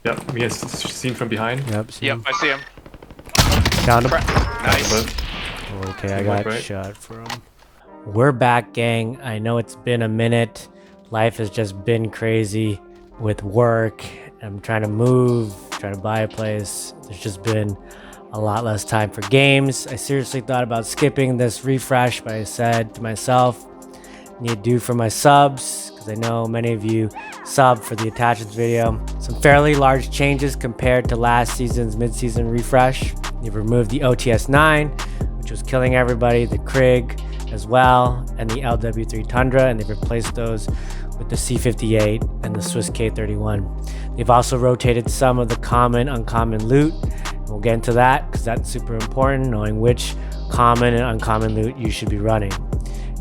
Yep, he is seen from behind. Yep, see Yep, him. I see him. Found him. Nice. Okay, I Good got work, right? shot from. We're back, gang. I know it's been a minute. Life has just been crazy with work. I'm trying to move, trying to buy a place. There's just been a lot less time for games. I seriously thought about skipping this refresh, but I said to myself, I need to do for my subs, because I know many of you subbed for the attachments video. Some fairly large changes compared to last season's mid-season refresh. You've removed the OTS-9, which was killing everybody, the Krig as well, and the LW3 Tundra, and they've replaced those with the C58 and the Swiss K31. They've also rotated some of the common, uncommon loot. We'll get into that because that's super important, knowing which common and uncommon loot you should be running.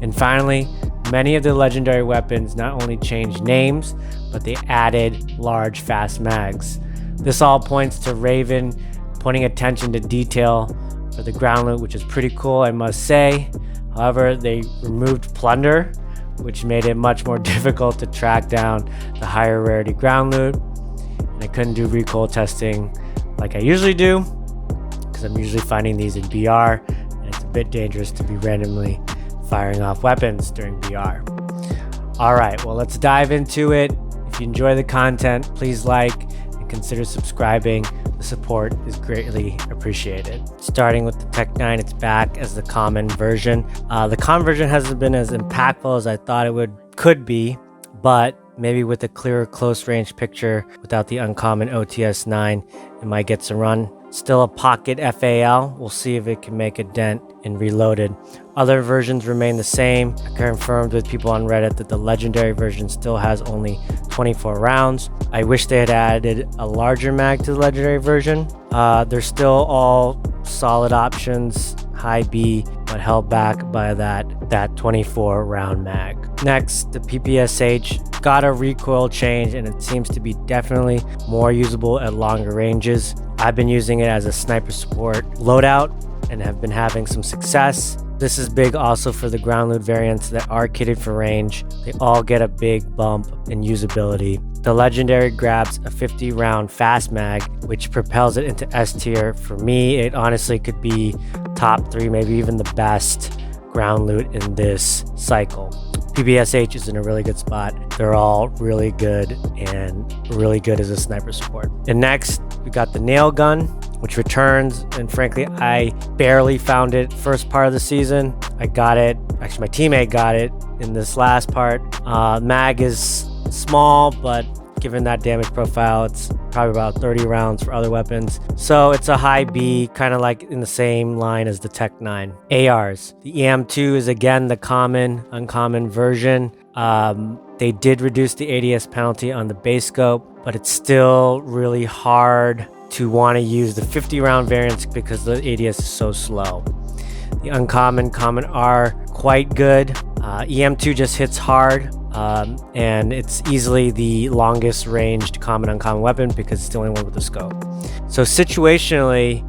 And finally, many of the legendary weapons not only changed names, but they added large fast mags. This all points to Raven putting attention to detail for the ground loot, which is pretty cool, I must say. However, they removed plunder, which made it much more difficult to track down the higher rarity ground loot. And I couldn't do recoil testing like I usually do, because I'm usually finding these in BR, and it's a bit dangerous to be randomly firing off weapons during BR. All right, well, let's dive into it. If you enjoy the content, please like and consider subscribing. The support is greatly appreciated. Starting with the Tech 9, it's back as the common version. The common version hasn't been as impactful as I thought it could be, but maybe with a clearer close range picture without the uncommon OTS-9, it might get some run. Still a pocket FAL. We'll see if it can make a dent in Reloaded. Other versions remain the same. I confirmed with people on Reddit that the legendary version still has only 24 rounds. I wish they had added a larger mag to the legendary version. They're still all solid options, high B, but held back by that 24 round mag. Next, the PPsH got a recoil change, and it seems to be definitely more usable at longer ranges. I've been using it as a sniper support loadout and have been having some success. This is big also for the ground loot variants that are kitted for range. They all get a big bump in usability. The legendary grabs a 50 round fast mag, which propels it into S tier. For me, it honestly could be top 3, maybe even the best ground loot in this cycle. PPsH is in a really good spot. They're all really good and really good as a sniper support. And next, we got the nail gun, which returns, and frankly, I barely found it first part of the season. I got it, actually my teammate got it in this last part. Mag is small, but given that damage profile, it's probably about 30 rounds for other weapons. So it's a high B, kind of like in the same line as the Tech 9. ARs. The EM2 is again the common, uncommon version. They did reduce the ADS penalty on the base scope, but it's still really hard to want to use the 50 round variants because the ADS is so slow. The uncommon, common are quite good. EM2 just hits hard, and it's easily the longest ranged common uncommon weapon because it's the only one with the scope. So situationally,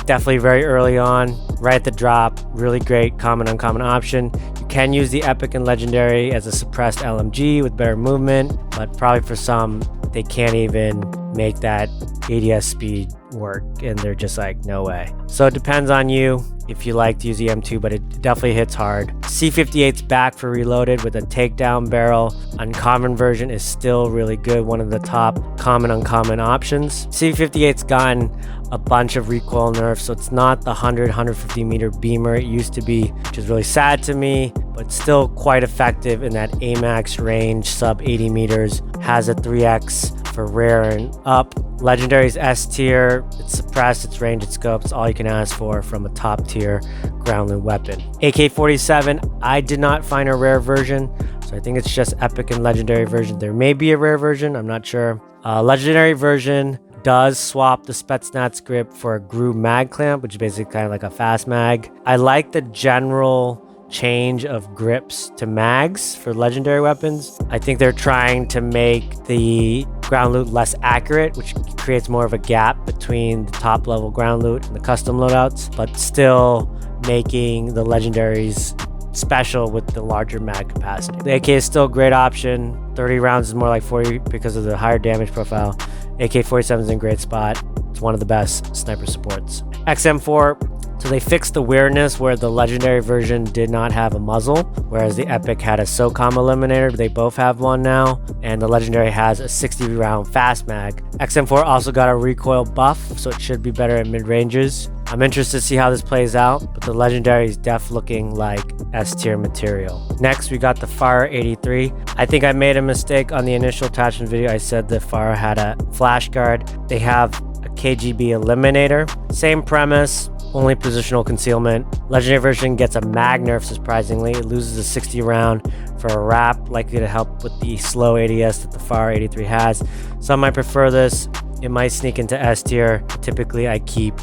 definitely very early on, right at the drop, really great common uncommon option. You can use the epic and legendary as a suppressed LMG with better movement, but probably for some, they can't even make that ADS speed work, and they're just like, no way. So it depends on you if you like to use the M2, but it definitely hits hard. C58's back for Reloaded with a takedown barrel. Uncommon version is still really good, one of the top common uncommon options. C58's gotten a bunch of recoil nerfs, so it's not the 150 meter beamer it used to be, which is really sad to me, but still quite effective in that AMAX range, sub 80 meters, has a 3x for rare and up. Legendary's S tier, it's suppressed, it's range, it's scope, it's all you can ask for from a top tier ground loot weapon. AK-47, I did not find a rare version, so I think it's just epic and legendary version. There may be a rare version, I'm not sure. Legendary version does swap the Spetsnaz grip for a groove mag clamp, which is basically kind of like a fast mag. I like the general change of grips to mags for legendary weapons. I think they're trying to make the ground loot less accurate, which creates more of a gap between the top level ground loot and the custom loadouts, but still making the legendaries special with the larger mag capacity. The AK is still a great option. 30 rounds is more like 40 because of the higher damage profile. AK-47 is in a great spot. It's one of the best sniper supports. XM4, so they fixed the weirdness where the legendary version did not have a muzzle, whereas the epic had a SOCOM eliminator. They both have one now, and the legendary has a 60 round fast mag. XM4 also got a recoil buff, so it should be better at mid ranges. I'm interested to see how this plays out, but the legendary is def looking like S tier material. Next, we got the FARA 83. I think I made a mistake on the initial attachment video. I said the FARA had a flash guard. They have a KGB eliminator. Same premise, only positional concealment. Legendary version gets a mag nerf, surprisingly. It loses a 60 round for a wrap, likely to help with the slow ADS that the FARA 83 has. Some might prefer this. It might sneak into S tier. Typically, I keep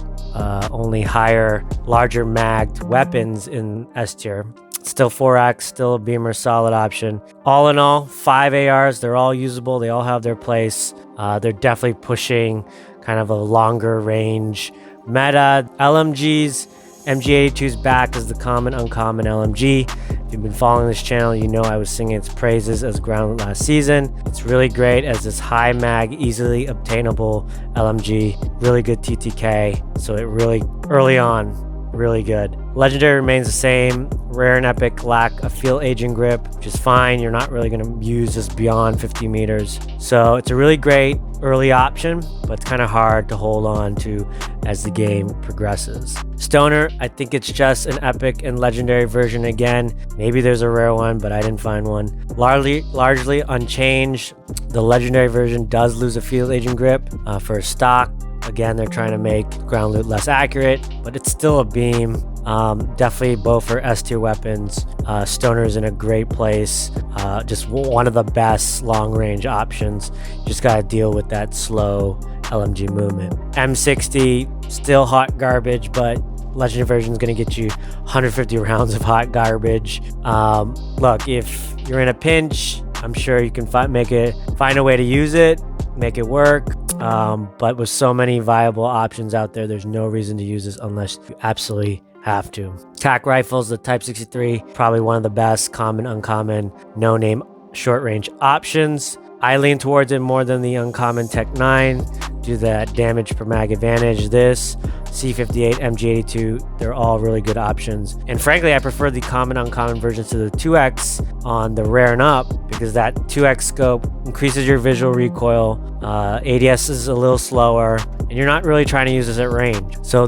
only higher, larger magged weapons in S tier. Still 4x, still a beamer, solid option. All in all, 5 ARs, they're all usable. They all have their place. They're definitely pushing kind of a longer range meta. LMGs, MG82's back as the common uncommon LMG. If you've been following this channel, you know I was singing its praises as ground last season. It's really great as this high mag, easily obtainable LMG. Really good TTK, so it really, early on, really good. Legendary remains the same. Rare and epic lack a field agent grip, which is fine. You're not really going to use this beyond 50 meters. So it's a really great early option, but it's kind of hard to hold on to as the game progresses. Stoner, I think it's just an epic and legendary version again. Maybe there's a rare one, but I didn't find one. Largely unchanged. The legendary version does lose a field agent grip for stock. Again, they're trying to make ground loot less accurate, but it's still a beam. Definitely both for S tier weapons. Stoner's in a great place. Just one of the best long range options. Just gotta deal with that slow LMG movement. M60, still hot garbage, but legendary version is gonna get you 150 rounds of hot garbage. Look, if you're in a pinch, I'm sure you can find a way to use it, make it work. But with so many viable options out there, there's no reason to use this unless you absolutely have to. TAC rifles, the Type 63, probably one of the best common, uncommon, no-name short range options. I lean towards it more than the uncommon Tech 9 due to that damage per mag advantage. This C58, MG82, they're all really good options. And frankly, I prefer the common, uncommon versions to the 2x on the rare and up, because that 2x scope increases your visual recoil. ADS is a little slower, and you're not really trying to use this at range. So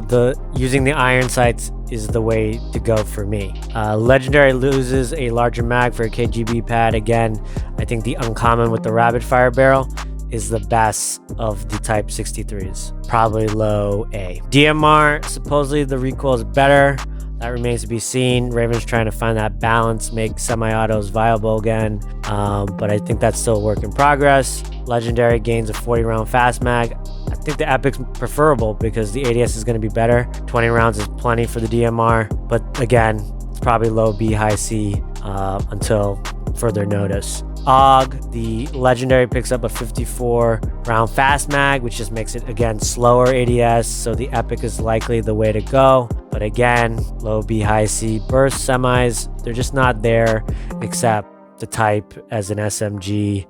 using the iron sights is the way to go for me. Legendary loses a larger mag for a KGB pad. Again, I think the uncommon with the rapid fire barrel is the best of the Type 63s. Probably low A. DMR, supposedly the recoil is better. That remains to be seen. Raven's trying to find that balance, make semi-autos viable again. But I think that's still a work in progress. Legendary gains a 40 round fast mag. I think the Epic's preferable because the ADS is going to be better. 20 rounds is plenty for the DMR. But again, it's probably low B, high C until further notice. AUG, the legendary picks up a 54 round fast mag, which just makes it again slower ADS, so the epic is likely the way to go. But again, low B, high C burst semis, they're just not there except the Type as an SMG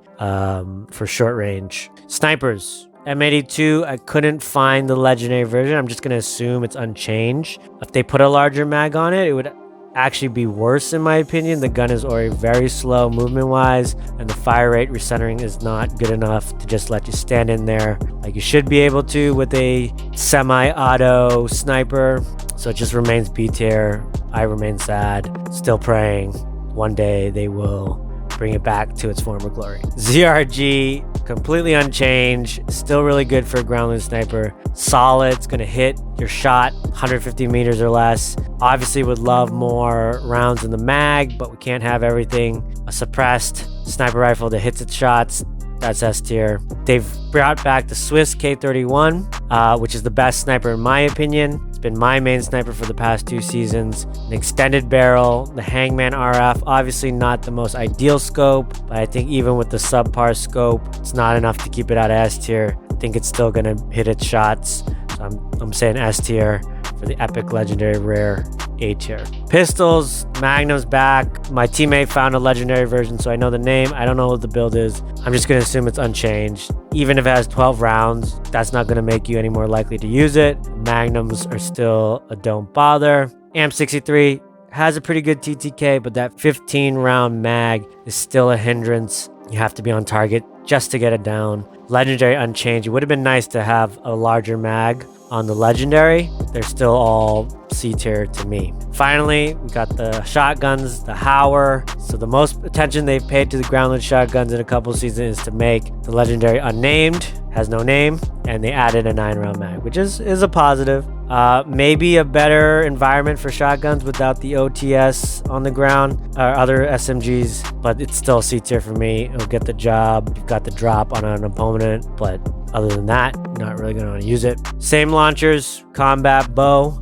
for short range. Snipers, M82, I couldn't find the legendary version. I'm just going to assume it's unchanged. If they put a larger mag on it, it would actually be worse in my opinion. The gun is already very slow movement wise, and the fire rate recentering is not good enough to just let you stand in there like you should be able to with a semi-auto sniper. So it just remains B tier. I remain sad, still praying one day they will bring it back to its former glory. ZRG, completely unchanged, still really good for a ground loot sniper. Solid, it's gonna hit your shot 150 meters or less. Obviously would love more rounds in the mag, but we can't have everything. A suppressed sniper rifle that hits its shots, that's S tier. They've brought back the Swiss K31, which is the best sniper in my opinion. It's been my main sniper for the past 2 seasons. An extended barrel, the Hangman RF, obviously not the most ideal scope, but I think even with the subpar scope, it's not enough to keep it out of S tier. I think it's still gonna hit its shots. So I'm saying S tier for the epic legendary rare A tier. Pistols, Magnum's back. My teammate found a legendary version, so I know the name. I don't know what the build is. I'm just gonna assume it's unchanged. Even if it has 12 rounds, that's not gonna make you any more likely to use it. Magnums are still a don't bother. AM63 has a pretty good TTK, but that 15 round mag is still a hindrance. You have to be on target just to get it down. Legendary unchanged. It would have been nice to have a larger mag on the legendary. They're still all C tier to me. Finally, we got the shotguns, the Hauer. So the most attention they've paid to the grounded shotguns in a couple seasons is to make the legendary unnamed, has no name, and they added a 9-round mag, which is a positive. Maybe a better environment for shotguns without the OTS on the ground or other SMGs, but it's still C tier for me. It'll get the job. You've got the drop on an opponent, but other than that, not really going to want to use it. Same launchers, combat bow.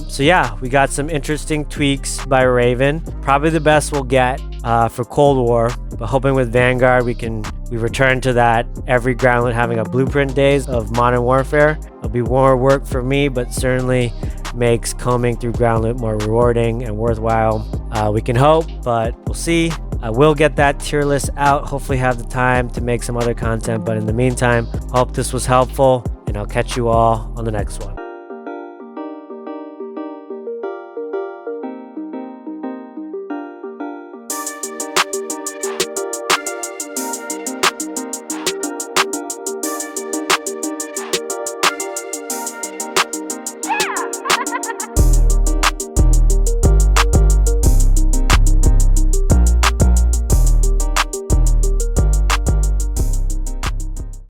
So yeah, we got some interesting tweaks by Raven. Probably the best we'll get for Cold War, but hoping with Vanguard we return to that every groundlet having a blueprint days of Modern Warfare. It'll be more work for me, but certainly makes combing through groundlet more rewarding and worthwhile. We can hope, but we'll see. I will get that tier list out, hopefully have the time to make some other content, but in the meantime, hope this was helpful, and I'll catch you all on the next one.